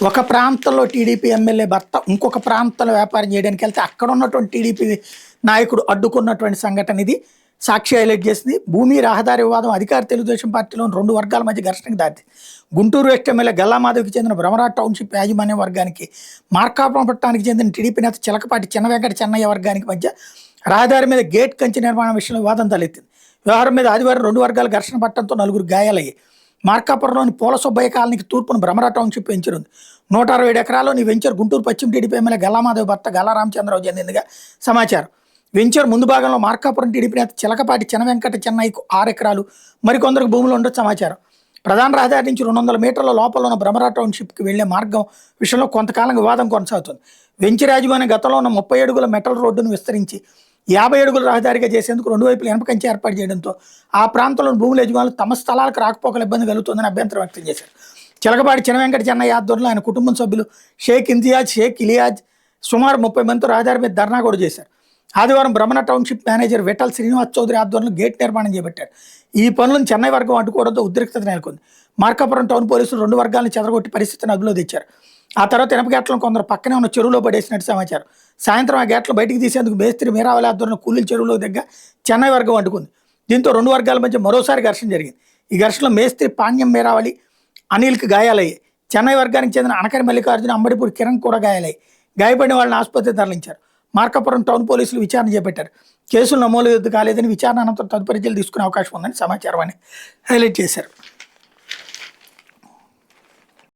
ఒక ప్రాంతంలో TDP MLA భర్త ఇంకొక ప్రాంతంలో వ్యాపారం చేయడానికి వెళ్తే అక్కడ ఉన్నటువంటి టీడీపీ నాయకుడు అడ్డుకున్నటువంటి సంఘటన ఇది. సాక్షి హైలైట్ చేసింది. భూమి రహదారి వివాదం అధికార తెలుగుదేశం పార్టీలోని రెండు వర్గాల మధ్య ఘర్షణకు దారితీసింది. గుంటూరు వెస్ట్ ఎమ్మెల్యే గల్లామాధవికి చెందిన భ్రమరాజ్ టౌన్షిప్ యాజమాన్య వర్గానికి మార్కాపురం పట్టణానికి చెందిన టీడీపీ నేత చిలకపాటి చిన్న వెంకట చెన్నయ్య వర్గానికి మధ్య రహదారి మీద గేట్ కంచె నిర్మాణం విషయంలో వివాదం తలెత్తింది. వ్యవహారం మీద ఆదివారం రెండు వర్గాల ఘర్షణ పట్టడంతో నలుగురు గాయాలయ్యాయి. మార్కాపురంలోని పూల సుబ్బయ్య కాలనీకి తూర్పున భ్రమరా టౌన్షిప్ వెంచర్ ఉంది. 167 ఎకరాల్లోని వెంచర్ గుంటూరు పశ్చిమ టీడీపీ ఎమ్మెల్యే గల్లామాధవి భర్త గల్లా రామచంద్రరావు చెందిందిగా సమాచారం. వెంచర్ ముందు భాగంలో మార్కాపురం టీడీపీ నేత చిలకపాటి చిన్న వెంకట చెన్నైకు 6 ఎకరాలు, మరికొందరికి భూములు ఉండొచ్చు సమాచారం. ప్రధాన రహదారి నుంచి 200 మీటర్ల లోపల ఉన్న భ్రమరా టౌన్షిప్కి వెళ్లే మార్గం విషయంలో కొంతకాలం వివాదం కొనసాగుతుంది. వెంచర్ యాజమాన్యం గతంలో ఉన్న 30 అడుగుల మెటల్ రోడ్డును విస్తరించి 50 అడుగుల రహదారిగా చేసేందుకు రెండు వైపులు ఇనుప కంచె ఏర్పాటు చేయడంతో ఆ ప్రాంతంలోని భూముల యజమానులు తమ స్థలాలకు రాకపోకలు ఇబ్బంది కలుగుతుందని అభ్యంతరం వ్యక్తం చేశారు. చిలకపాటి చిన్న వెంకట చెన్నయ్య ఆధ్వర్యంలో ఆయన కుటుంబం సభ్యులు షేక్ ఇంతియాజ్, షేక్ ఇలియాజ్ సుమారు 30 మందితో రహదారి మీద ధర్నా కూడా చేశారు. ఆదివారం భ్రమణ టౌన్షిప్ మేనేజర్ విఠల్ శ్రీనివాస్ చౌదరి ఆధ్వర్యంలో గేట్ నిర్మాణం చేపట్టారు. ఈ పనులను చెన్నై వర్గం అడ్డుకోవడంతో ఉద్రిక్తత నెలకొంది. మార్కాపురం టౌన్ పోలీసులు రెండు వర్గాలను చెదరగొట్టి పరిస్థితిని అదుపులో తెచ్చారు. ఆ తర్వాత ఇనప గేట్లను కొందరు పక్కనే ఉన్న చెరువులో పడేసినట్టు సమాచారం. సాయంత్రం ఆ గేట్లు బయటికి తీసేందుకు మేస్త్రి మీరావళి ఆధ్వర్యంలో కూలీల చెరువులో దగ్గర చెన్నై వర్గం అడ్డుకుంది. దీంతో రెండు వర్గాల మధ్య మరోసారి ఘర్షణ జరిగింది. ఈ ఘర్షణలో మేస్త్రి పాణ్యం మీరావళి అనిల్కి గాయాలయ్యాయి. చెన్నై వర్గానికి చెందిన అనకరి మల్లికార్జున, అంబడిపూడి కిరణ్ కూడా గాయాలయ్యాయి. గాయపడిన వాళ్ళని ఆసుపత్రికి తరలించారు. మార్కాపురం టౌన్ పోలీసులు విచారణ చేపట్టారు. కేసులు నమోదు కాలేదని, విచారణ అనంతరం తదుపరి చర్యలు తీసుకునే అవకాశం ఉందని సమాచారం అని హైలైట్ చేశారు.